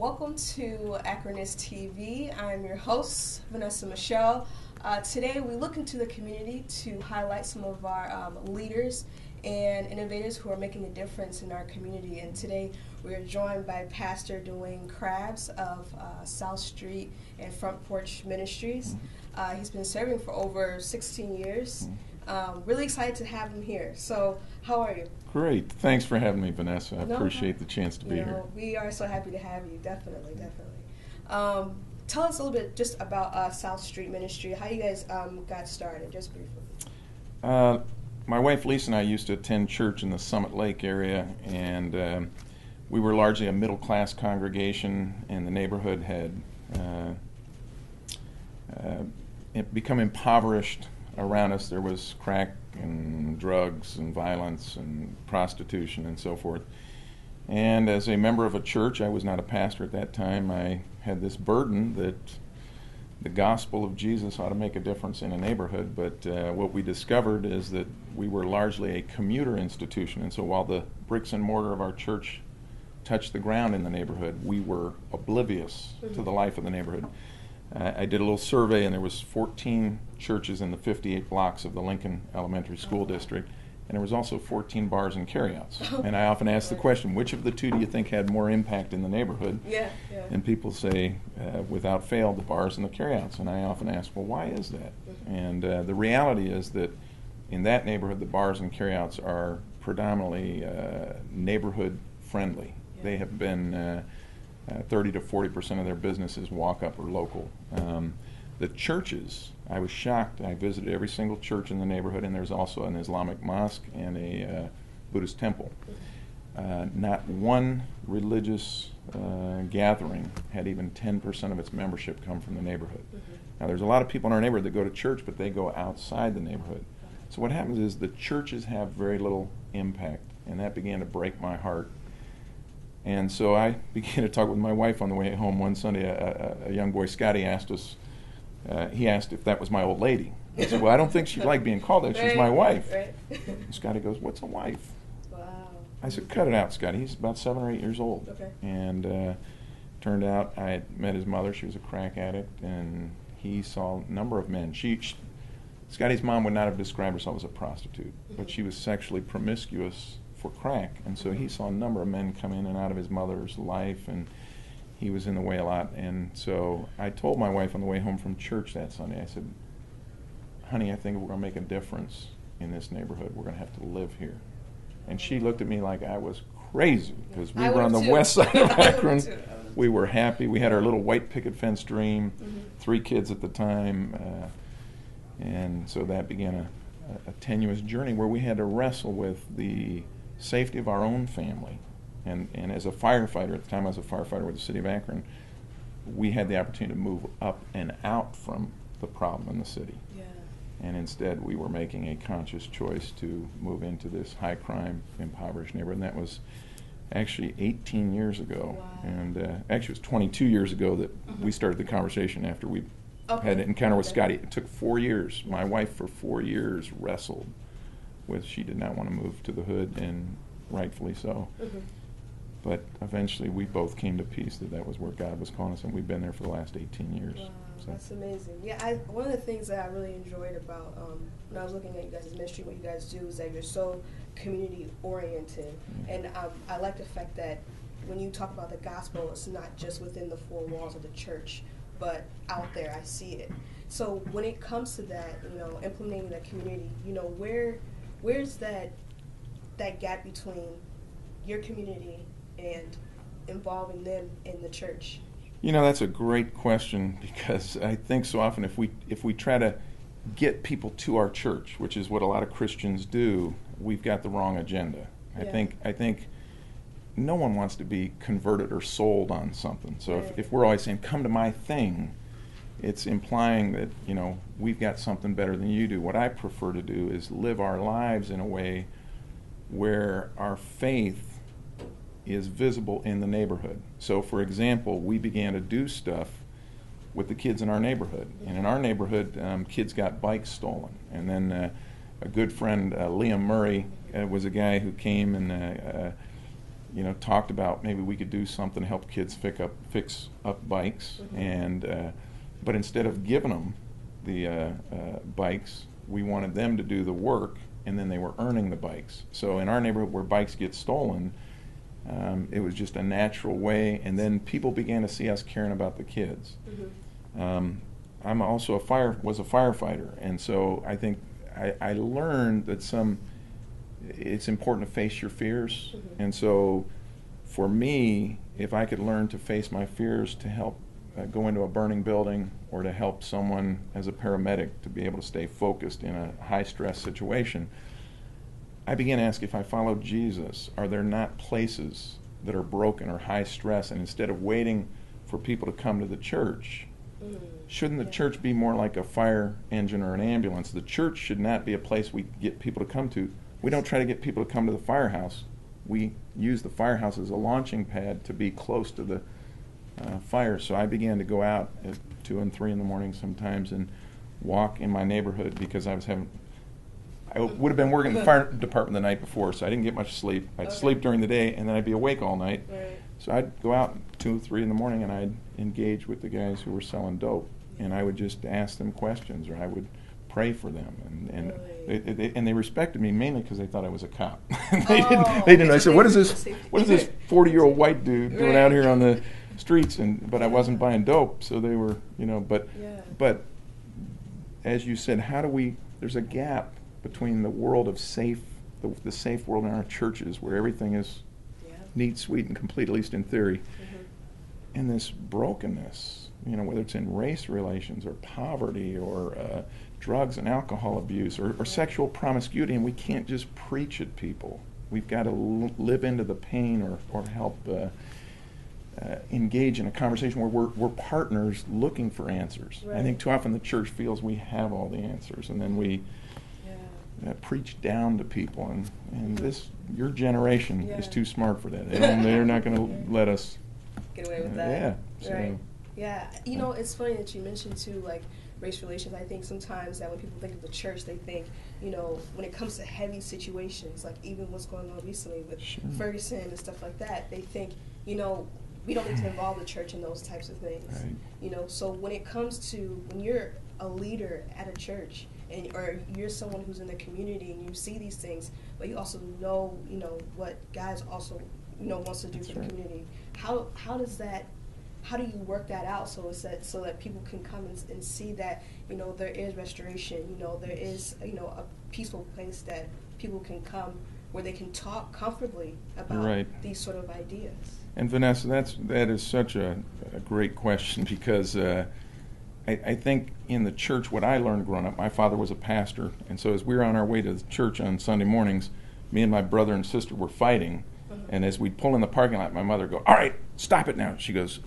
Welcome to Akronist TV. I'm your host, Vanessa Michelle. Today we look into the community to highlight some of our leaders and innovators who are making a difference in our community. And today we are joined by Pastor Duane Crabbs of South Street and Front Porch Ministries. He's been serving for over 16 years. Really excited to have him here. So, how are you? Great. Thanks for having me, Vanessa. I appreciate the chance to be here. We are so happy to have you. Definitely. Tell us a little bit just about South Street Ministry, how you guys got started, just briefly. My wife Lisa and I used to attend church in the Summit Lake area, and we were largely a middle-class congregation, and the neighborhood had become impoverished around us. There was crack and drugs and violence and prostitution and so forth. And as a member of a church, I was not a pastor at that time, I had this burden that the gospel of Jesus ought to make a difference in a neighborhood. But what we discovered is that we were largely a commuter institution. And so while the bricks and mortar of our church touched the ground in the neighborhood, we were oblivious to the life of the neighborhood. I did a little survey, and there was 14 churches in the 58 blocks of the Lincoln Elementary School District, and there was also 14 bars and carryouts. And I often ask the question, which of the two do you think had more impact in the neighborhood? And people say, without fail, the bars and the carryouts. And I often ask, well, why is that? And the reality is that in that neighborhood, the bars and carryouts are predominantly neighborhood friendly. They have been 30 to 40% of their businesses walk up or local. The churches, I was shocked. I visited every single church in the neighborhood, and there's also an Islamic mosque and a Buddhist temple. Not one religious gathering had even 10% of its membership come from the neighborhood. Now, there's a lot of people in our neighborhood that go to church, but they go outside the neighborhood. So what happens is the churches have very little impact, and that began to break my heart. And so I began to talk with my wife on the way home one Sunday. A young boy, Scotty, asked us, he asked if that was my old lady. I said, well, I don't think she'd like being called that. She's my wife. And Scotty goes, what's a wife? Wow. I said, cut it out, Scotty. He's about 7 or 8 years old. And turned out I had met his mother. She was a crack addict, and he saw a number of men. Scotty's mom would not have described herself as a prostitute, but she was sexually promiscuous for crack, and so he saw a number of men come in and out of his mother's life, and he was in the way a lot. And so I told my wife on the way home from church that Sunday, I said, honey, I think we're going to make a difference in this neighborhood. We're going to have to live here. And she looked at me like I was crazy, because we were on the west side of Akron. We were happy. We had our little white picket fence dream, 3 kids at the time, and so that began a tenuous journey where we had to wrestle with the safety of our own family. And as a firefighter, at the time I was a firefighter with the city of Akron, we had the opportunity to move up and out from the problem in the city. And instead we were making a conscious choice to move into this high crime, impoverished neighborhood. And that was actually 18 years ago. And actually it was 22 years ago that we started the conversation after we had an encounter with Scotty. It took 4 years. My wife for 4 years wrestled with, she did not want to move to the hood, and rightfully so. But eventually we both came to peace that was where God was calling us, and we've been there for the last 18 years. Wow, that's amazing. Yeah, one of the things that I really enjoyed about when I was looking at you guys' ministry, what you guys do, is that you're so community oriented. And I like the fact that when you talk about the gospel, it's not just within the 4 walls of the church, but out there. I see it. So when it comes to that, implementing the community, where's that gap between your community and involving them in the church? That's a great question, because I think so often if we try to get people to our church, which is what a lot of Christians do, we've got the wrong agenda. I think no one wants to be converted or sold on something. So if we're always saying, come to my thing, it's implying that, we've got something better than you do. What I prefer to do is live our lives in a way where our faith is visible in the neighborhood. So, for example, we began to do stuff with the kids in our neighborhood. And in our neighborhood, kids got bikes stolen. And then a good friend, Liam Murray, was a guy who came and talked about maybe we could do something to help kids fix up bikes, and but instead of giving them the bikes, we wanted them to do the work, and then they were earning the bikes. So in our neighborhood where bikes get stolen, it was just a natural way, and then people began to see us caring about the kids. I'm also was a firefighter, and so I think I learned that it's important to face your fears, and so for me, if I could learn to face my fears to help go into a burning building, or to help someone as a paramedic to be able to stay focused in a high-stress situation, I began to ask, if I follow Jesus, are there not places that are broken or high stress, and instead of waiting for people to come to the church, shouldn't the church be more like a fire engine or an ambulance? The church should not be a place we get people to come to. We don't try to get people to come to the firehouse. We use the firehouse as a launching pad to be close to the fire. So I began to go out at 2 and 3 in the morning sometimes and walk in my neighborhood, because I would have been working in the fire department the night before, so I didn't get much sleep. I'd sleep during the day, and then I'd be awake all night. Right. So I'd go out 2 or 3 in the morning, and I'd engage with the guys who were selling dope, and I would just ask them questions, or I would pray for them, and they respected me mainly because they thought I was a cop. They didn't. I said, what is this 40-year-old white dude doing out here on the streets? But I wasn't buying dope, so they were, but as you said, there's a gap between the world of the safe world in our churches, where everything is neat, sweet, and complete, at least in theory, and this brokenness, whether it's in race relations or poverty or drugs and alcohol abuse or sexual promiscuity, and we can't just preach at people. We've got to live into the pain or help engage in a conversation where we're partners looking for answers. Right. I think too often the church feels we have all the answers, and then we preach down to people, and your generation is too smart for that. They're not going to let us get away with that. Yeah. So. Right. Yeah. It's funny that you mentioned too, like, race relations. I think sometimes that when people think of the church, they think, when it comes to heavy situations, like even what's going on recently with Ferguson and stuff like that, they think, we don't need to involve the church in those types of things. Right. So when it comes to when you're a leader at a church, or you're someone who's in the community and you see these things, but you also know, what God's also, wants to do for the community. How do you work that out so that people can come and see that, there is restoration, there is, a peaceful place that people can come where they can talk comfortably about these sort of ideas? And Vanessa, that is such a great question, because I think in the church, what I learned growing up, my father was a pastor, and so as we were on our way to the church on Sunday mornings, me and my brother and sister were fighting, and as we'd pull in the parking lot, my mother would go, "All right, stop it now." She goes,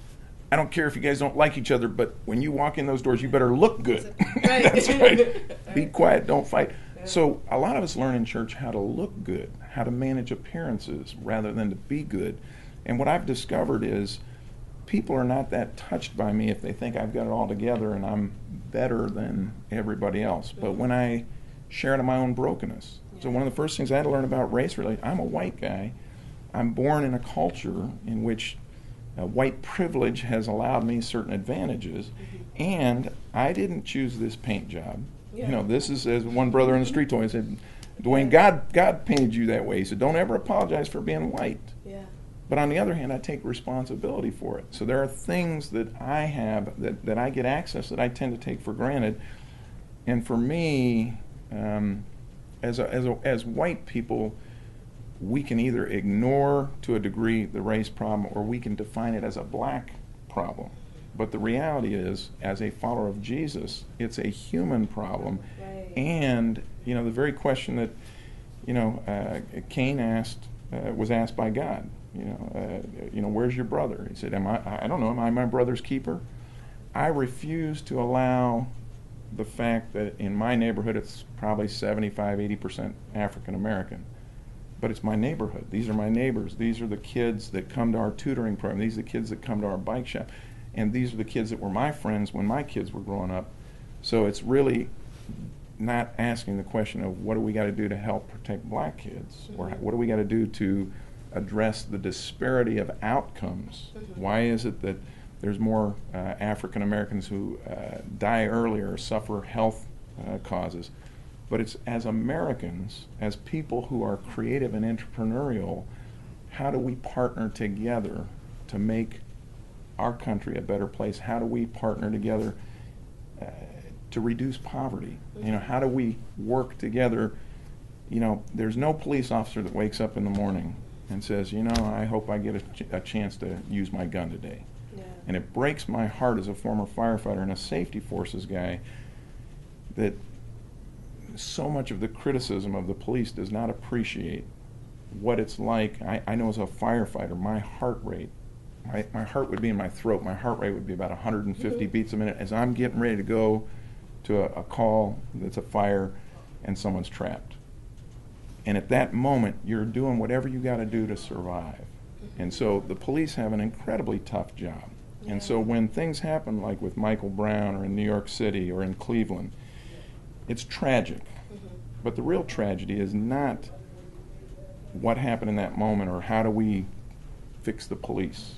"I don't care if you guys don't like each other, but when you walk in those doors, you better look good." That's right. Be quiet, don't fight. So a lot of us learn in church how to look good, how to manage appearances rather than to be good. And what I've discovered is people are not that touched by me if they think I've got it all together and I'm better than everybody else. But when I share in my own brokenness. So one of the first things I had to learn about race, really, I'm a white guy. I'm born in a culture in which white privilege has allowed me certain advantages, and I didn't choose this paint job. This is, as one brother in the street told me, he said, "Duane, God painted you that way." He said, "Don't ever apologize for being white." But on the other hand, I take responsibility for it. So there are things that I have that I get access that I tend to take for granted. And for me, as white people, we can either ignore to a degree the race problem, or we can define it as a black problem. But the reality is, as a follower of Jesus, it's a human problem. And the very question that Cain was asked by God. Where's your brother? He said, I don't know, am I my brother's keeper? I refuse to allow the fact that in my neighborhood it's probably 75-80% African American, but it's my neighborhood. These are my neighbors. These are the kids that come to our tutoring program. These are the kids that come to our bike shop, and these are the kids that were my friends when my kids were growing up. So it's really not asking the question of what do we got to do to help protect black kids, or what do we got to do to address the disparity of outcomes. Why is it that there's more African Americans who die earlier or suffer health causes? But it's as Americans, as people who are creative and entrepreneurial, how do we partner together to make our country a better place? How do we partner together to reduce poverty? You know, how do we work together? You know, there's no police officer that wakes up in the morning and says, you know, I hope I get a chance to use my gun today. Yeah. And it breaks my heart as a former firefighter and a safety forces guy that so much of the criticism of the police does not appreciate what it's like. I know as a firefighter, my heart rate, my heart would be in my throat. My heart rate would be about 150 beats a minute as I'm getting ready to go to a call that's a fire and someone's trapped. And at that moment, you're doing whatever you got to do to survive. And so the police have an incredibly tough job. Yeah. And so when things happen like with Michael Brown or in New York City or in Cleveland, it's tragic. But the real tragedy is not what happened in that moment or how do we fix the police.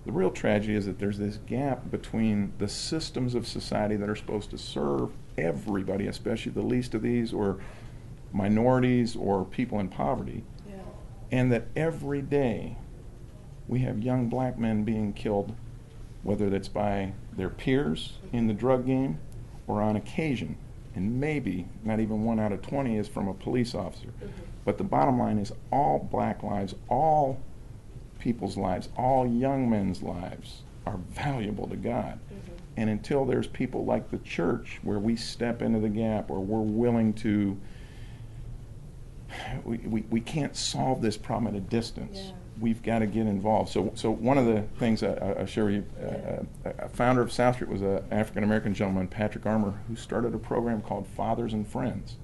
The real tragedy is that there's this gap between the systems of society that are supposed to serve everybody, especially the least of these or minorities or people in poverty, and that every day we have young black men being killed, whether that's by their peers in the drug game or on occasion, and maybe not even 1 out of 20 is from a police officer. But the bottom line is all black lives, all people's lives, all young men's lives are valuable to God. And until there's people like the church where we step into the gap or we're willing to, we can't solve this problem at a distance. Yeah. We've got to get involved. So one of the things I'll share with you, a founder of South Street was an African-American gentleman, Patrick Armour, who started a program called Fathers and Friends.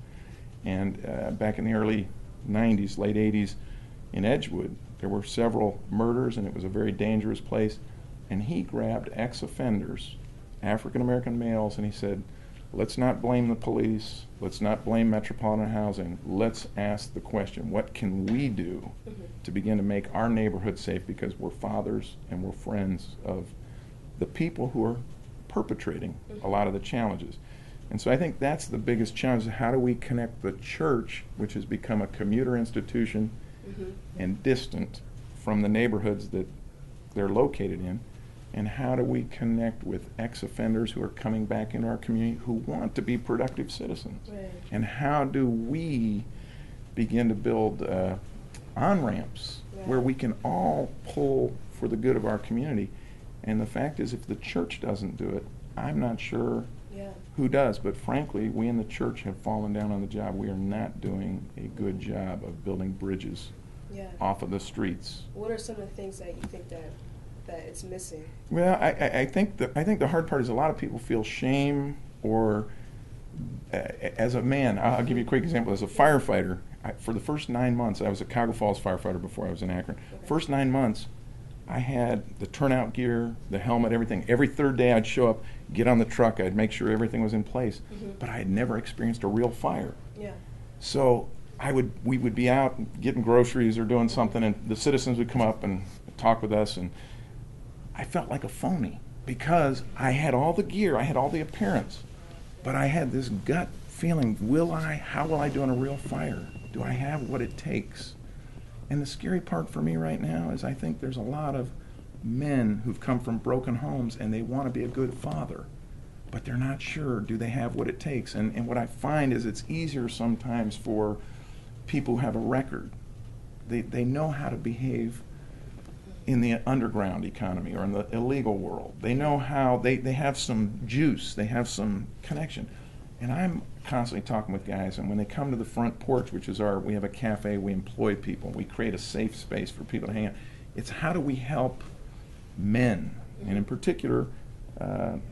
And back in the early 90s, late 80s, in Edgewood, there were several murders, and it was a very dangerous place. And he grabbed ex-offenders, African-American males, and he said, let's not blame the police. Let's not blame Metropolitan Housing. Let's ask the question, what can we do to begin to make our neighborhood safe, because we're fathers and we're friends of the people who are perpetrating a lot of the challenges. And so I think that's the biggest challenge. How do we connect the church, which has become a commuter institution and distant from the neighborhoods that they're located in, and how do we connect with ex-offenders who are coming back into our community who want to be productive citizens? Right. And how do we begin to build on-ramps where we can all pull for the good of our community? And the fact is, if the church doesn't do it, I'm not sure who does. But frankly, we in the church have fallen down on the job. We are not doing a good job of building bridges off of the streets. What are some of the things that you think that it's missing? Well, I think the hard part is a lot of people feel shame, or as a man, I'll give you a quick example. As a firefighter, for the first 9 months, I was a Cuyahoga Falls firefighter before I was in Akron. First 9 months, I had the turnout gear, the helmet, everything. Every third day I'd show up, get on the truck, I'd make sure everything was in place. But I had never experienced a real fire. So we would be out getting groceries or doing something, and the citizens would come up and talk with us, and I felt like a phony because I had all the gear, I had all the appearance, but I had this gut feeling, how will I do in a real fire? Do I have what it takes? And the scary part for me right now is I think there's a lot of men who've come from broken homes and they want to be a good father, but they're not sure, do they have what it takes? And what I find is it's easier sometimes for people who have a record. They know how to behave in the underground economy or in the illegal world. They know how, they have some juice, they have some connection. And I'm constantly talking with guys, and when they come to the front porch, which is we have a cafe, we employ people, we create a safe space for people to hang out. It's how do we help men, and in particular,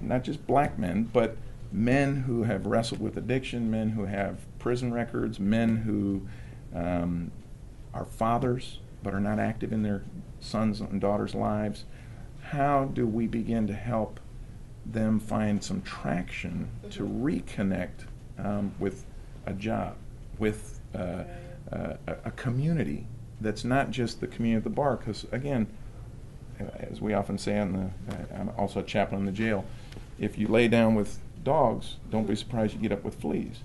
not just black men, but men who have wrestled with addiction, men who have prison records, men who are fathers but are not active in their sons and daughters' lives. How do we begin to help them find some traction to reconnect with a job, with a community, that's not just the community at the bar, because again, as we often say I'm also a chaplain in the jail, if you lay down with dogs, don't be surprised you get up with fleas.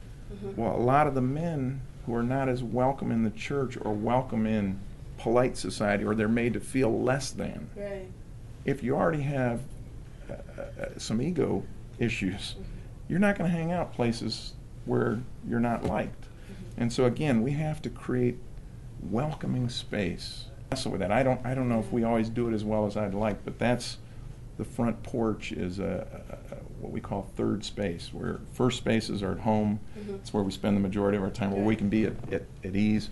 Well, a lot of the men who are not as welcome in the church or welcome in polite society, or they're made to feel less than. Right. If you already have some ego issues, you're not going to hang out places where you're not liked. And so again, we have to create welcoming space. So with that, I don't know if we always do it as well as I'd like, but that's the front porch is what we call third space, where first spaces are at home. It's where we spend the majority of our time, where we can be at ease.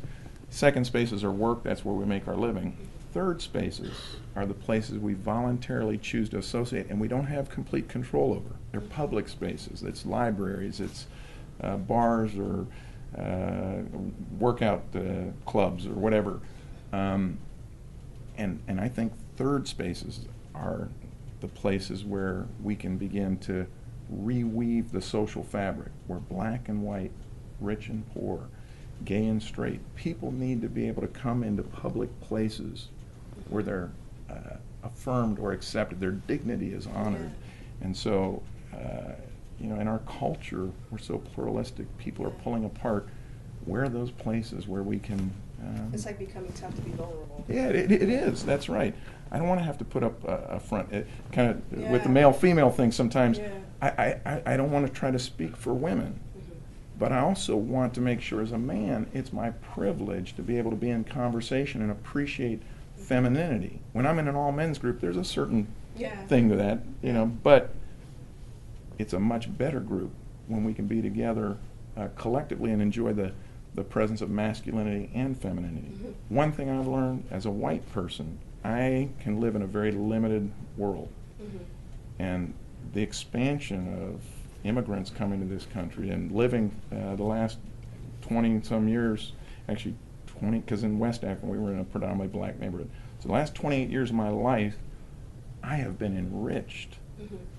Second spaces are work. That's where we make our living. Third spaces are the places we voluntarily choose to associate and we don't have complete control over. They're public spaces. It's libraries. It's bars or workout clubs or whatever. And I think third spaces are the places where we can begin to reweave the social fabric, where black and white, rich and poor, gay and straight, people need to be able to come into public places where they're affirmed or accepted, their dignity is honored. And so, in our culture, we're so pluralistic, people are pulling apart. Where are those places where we can... it's like becoming tough to be vulnerable. Yeah, it is, that's right. I don't want to have to put up a front. With the male-female thing sometimes, I don't want to try to speak for women. But I also want to make sure as a man, it's my privilege to be able to be in conversation and appreciate femininity. When I'm in an all-men's group, there's a certain thing to that, but it's a much better group when we can be together collectively and enjoy the presence of masculinity and femininity. One thing I've learned as a white person, I can live in a very limited world. And the expansion of immigrants coming to this country and living the last 20-some years, actually 20, because in West Akron we were in a predominantly black neighborhood. So the last 28 years of my life, I have been enriched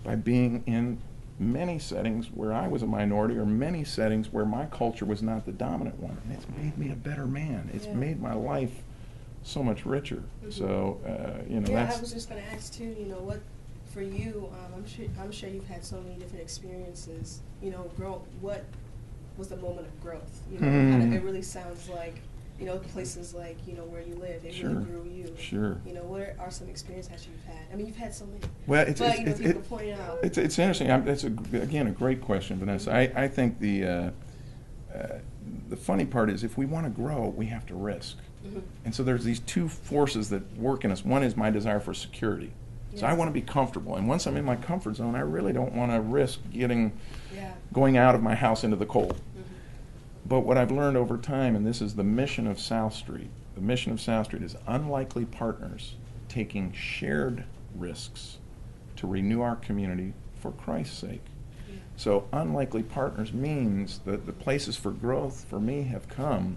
by being in many settings where I was a minority, or many settings where my culture was not the dominant one. And it's made me a better man. It's made my life so much richer. So, that's... I was just going to ask, too, what, for you, I'm sure you've had so many different experiences, what was the moment of growth? It really sounds like, places like, where you live, it really grew you. Sure. What are some experiences you've had? I mean, you've had so many. Well, people point out. It's interesting. That's again a great question, Vanessa. I think the funny part is, if we want to grow, we have to risk. And so there's these two forces that work in us. One is my desire for security. So I want to be comfortable, and once I'm in my comfort zone, I really don't want to risk going out of my house into the cold. But what I've learned over time, and this is the mission of South Street, the mission of South Street is unlikely partners taking shared risks to renew our community for Christ's sake. So unlikely partners means that the places for growth for me have come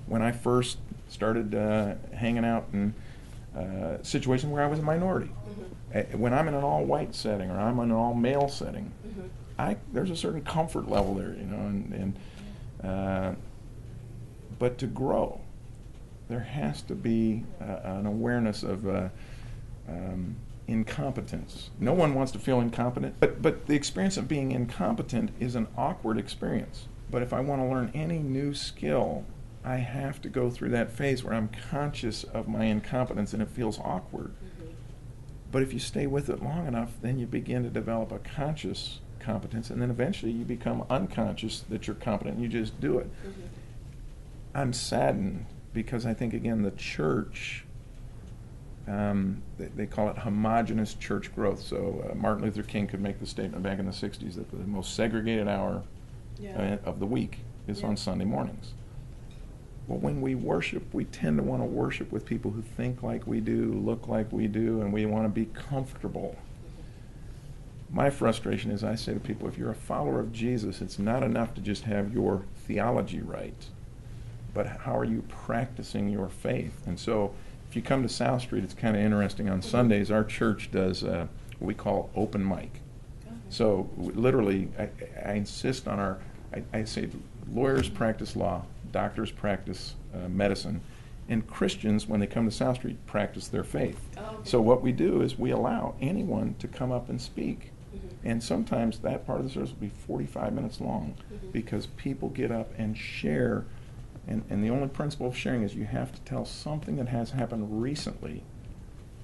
when I first started hanging out in situations where I was a minority. When I'm in an all-white setting or I'm in an all-male setting, there's a certain comfort level there, but to grow, there has to be an awareness of incompetence. No one wants to feel incompetent, but the experience of being incompetent is an awkward experience. But if I want to learn any new skill, I have to go through that phase where I'm conscious of my incompetence and it feels awkward. But if you stay with it long enough, then you begin to develop a conscious competence, and then eventually you become unconscious that you're competent and you just do it. I'm saddened because I think, again, the church, they call it homogeneous church growth. So Martin Luther King could make the statement back in the 60s that the most segregated hour of the week is on Sunday mornings. Well, when we worship, we tend to want to worship with people who think like we do, look like we do, and we want to be comfortable. My frustration is, I say to people, if you're a follower of Jesus, it's not enough to just have your theology right, but how are you practicing your faith? And so if you come to South Street, it's kind of interesting. On Sundays, our church does what we call open mic. So literally, I insist on I say lawyers practice law, doctors practice medicine, And Christians, when they come to South Street, practice their faith. Oh, okay. So what we do is we allow anyone to come up and speak. And sometimes that part of the service will be 45 minutes long because people get up and share. And the only principle of sharing is you have to tell something that has happened recently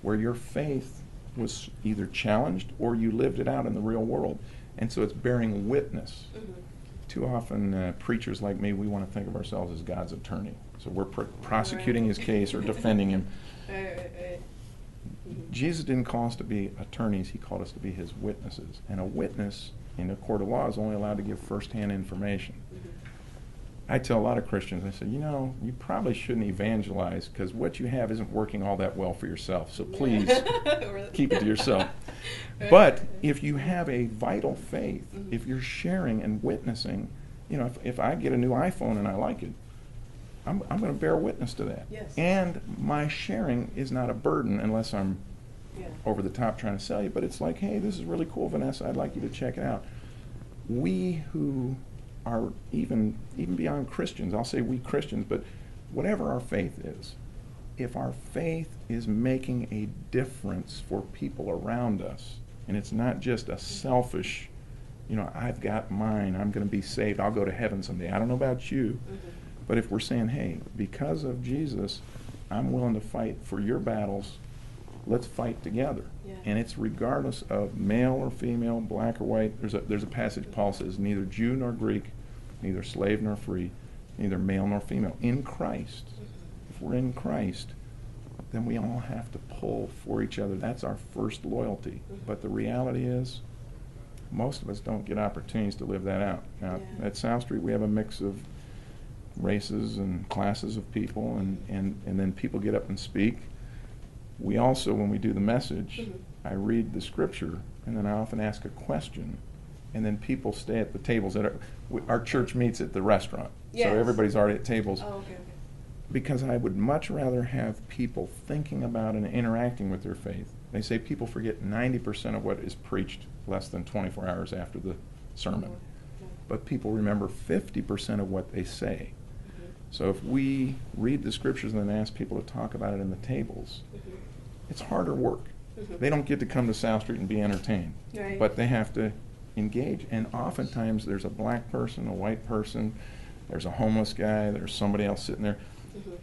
where your faith was either challenged or you lived it out in the real world. And so it's bearing witness. Too often preachers like me, we want to think of ourselves as God's attorney. So we're prosecuting his case or defending him. Jesus didn't call us to be attorneys, he called us to be his witnesses. And a witness in a court of law is only allowed to give first-hand information. I tell a lot of Christians, I say, you probably shouldn't evangelize because what you have isn't working all that well for yourself. So please keep it to yourself. But if you have a vital faith, if you're sharing and witnessing, if I get a new iPhone and I like it, I'm going to bear witness to that. Yes. And my sharing is not a burden unless I'm over the top trying to sell you. But it's like, hey, this is really cool, Vanessa. I'd like you to check it out. We who are even beyond Christians, I'll say we Christians, but whatever our faith is, if our faith is making a difference for people around us, and it's not just a selfish, I've got mine, I'm going to be saved, I'll go to heaven someday. I don't know about you. But if we're saying, hey, because of Jesus, I'm willing to fight for your battles, let's fight together. Yeah. And it's regardless of male or female, black or white. There's a passage Paul says, neither Jew nor Greek, neither slave nor free, neither male nor female. In Christ, if we're in Christ, then we all have to pull for each other. That's our first loyalty. But the reality is, most of us don't get opportunities to live that out. Now, at South Street, we have a mix of races and classes of people, and then people get up and speak. We also, when we do the message, I read the scripture, and then I often ask a question, and then people stay at the tables. Our church meets at the restaurant, so everybody's already at tables. Oh, okay. Because I would much rather have people thinking about and interacting with their faith. They say people forget 90% of what is preached less than 24 hours after the sermon. But people remember 50% of what they say. So if we read the scriptures and then ask people to talk about it in the tables, it's harder work. They don't get to come to South Street and be entertained, but they have to engage. And oftentimes there's a black person, a white person, there's a homeless guy, there's somebody else sitting there,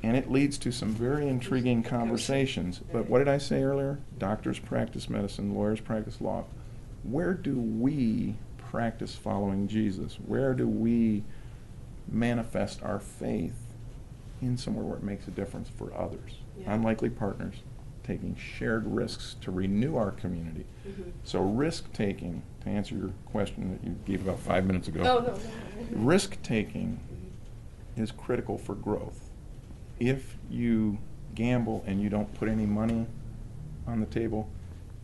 and it leads to some very intriguing conversations. But what did I say earlier? Doctors practice medicine, lawyers practice law. Where do we practice following Jesus? Where do we manifest our faith in somewhere where it makes a difference for others? Unlikely partners, taking shared risks to renew our community. So risk-taking, to answer your question that you gave about 5 minutes ago, No. risk-taking is critical for growth. If you gamble and you don't put any money on the table,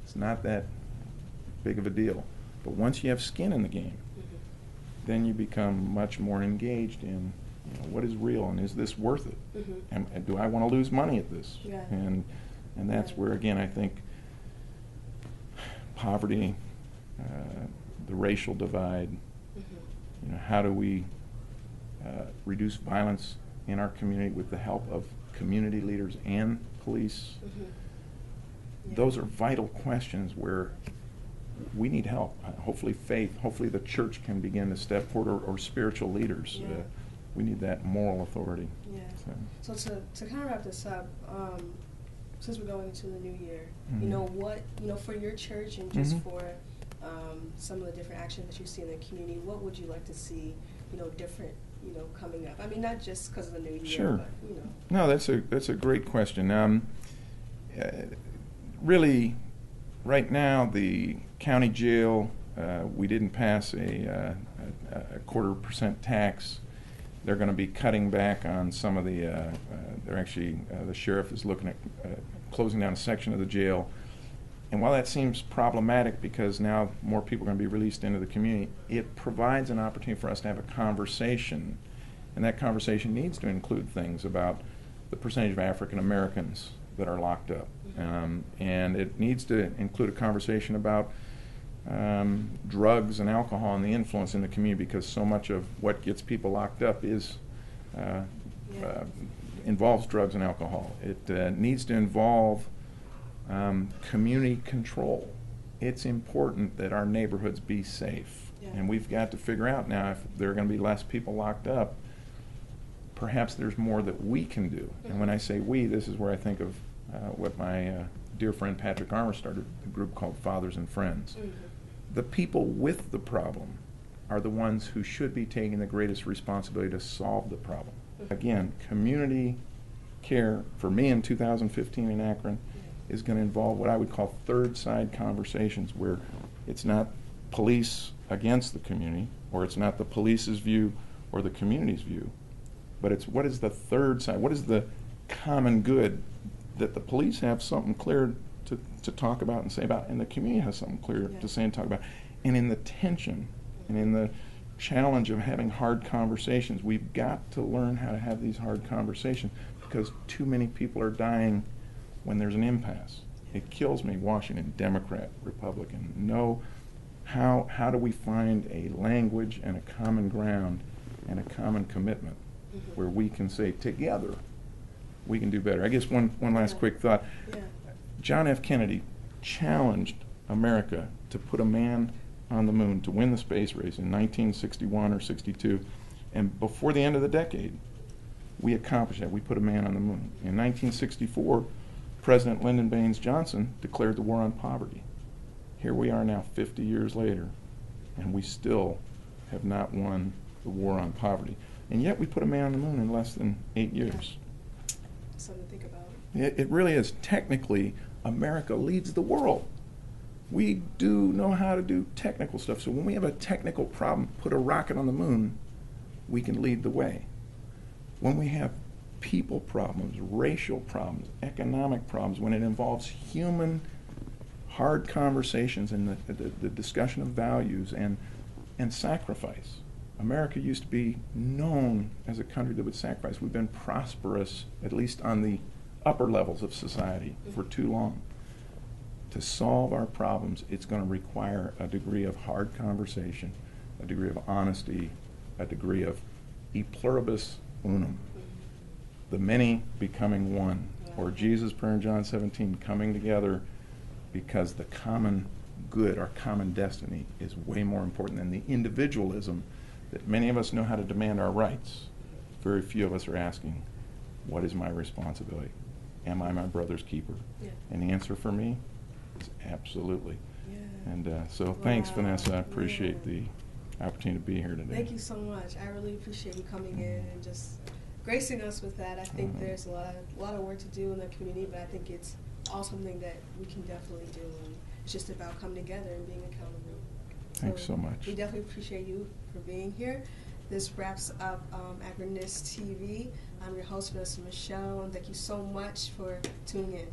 it's not that big of a deal. But once you have skin in the game, then you become much more engaged in what is real and is this worth it? And do I want to lose money at this? And that's where, again, I think poverty, the racial divide, how do we reduce violence in our community with the help of community leaders and police? Those are vital questions where we need help. Hopefully faith, hopefully the church can begin to step forward, or spiritual leaders. We need that moral authority. So to kind of wrap this up, since we're going into the new year, what, for your church and just for some of the different actions that you see in the community, what would you like to see, different, coming up? I mean, not just because of the new year, Sure. but, No, that's a great question. Really, right now, the county jail, we didn't pass a 0.25% tax. They're going to be cutting back on some of the, the sheriff is looking at closing down a section of the jail. And while that seems problematic because now more people are going to be released into the community, it provides an opportunity for us to have a conversation. And that conversation needs to include things about the percentage of African Americans that are locked up. And it needs to include a conversation about drugs and alcohol and the influence in the community, because so much of what gets people locked up is involves drugs and alcohol. It needs to involve community control. It's important that our neighborhoods be safe. Yeah. And we've got to figure out now, if there are going to be less people locked up, perhaps there's more that we can do. And when I say we, this is where I think of what my dear friend Patrick Armour started, a group called Fathers and Friends. Mm-hmm. The people with the problem are the ones who should be taking the greatest responsibility to solve the problem. Mm-hmm. Again, community care, for me in 2015 in Akron, is going to involve what I would call third side conversations, where it's not police against the community, or it's not the police's view or the community's view, but it's what is the third side, what is the common good that the police have something clear to talk about and say about, and the community has something clear to say and talk about. And in the tension and in the challenge of having hard conversations, we've got to learn how to have these hard conversations, because too many people are dying when there's an impasse. It kills me, Washington, Democrat, Republican. No, how do we find a language and a common ground and a common commitment where we can say together we can do better? I guess one last quick thought. Yeah. John F. Kennedy challenged America to put a man on the moon, to win the space race in 1961 or 62, and before the end of the decade we accomplished that. We put a man on the moon. In 1964, President Lyndon Baines Johnson declared the war on poverty. Here we are now 50 years later, and we still have not won the war on poverty. And yet we put a man on the moon in less than 8 years. Something to think about. It really is. Technically, America leads the world. We do know how to do technical stuff. So when we have a technical problem, put a rocket on the moon, we can lead the way. When we have people problems, racial problems, economic problems, when it involves human hard conversations and the discussion of values and sacrifice. America used to be known as a country that would sacrifice. We've been prosperous, at least on the upper levels of society, for too long. To solve our problems, it's going to require a degree of hard conversation, a degree of honesty, a degree of e pluribus unum, the many becoming one, or Jesus' prayer in John 17, coming together because the common good, our common destiny, is way more important than the individualism that many of us know how to demand our rights. Very few of us are asking, what is my responsibility? Am I my brother's keeper? Yeah. And the answer for me is absolutely. Yeah. And so thanks, Vanessa. I appreciate the opportunity to be here today. Thank you so much. I really appreciate you coming in and just gracing us with that. I think there's a lot of work to do in the community, but I think it's all something that we can definitely do. And it's just about coming together and being accountable. Thanks so much. We definitely appreciate you for being here. This wraps up Akronist TV. I'm your host, Vanessa Michelle, and thank you so much for tuning in.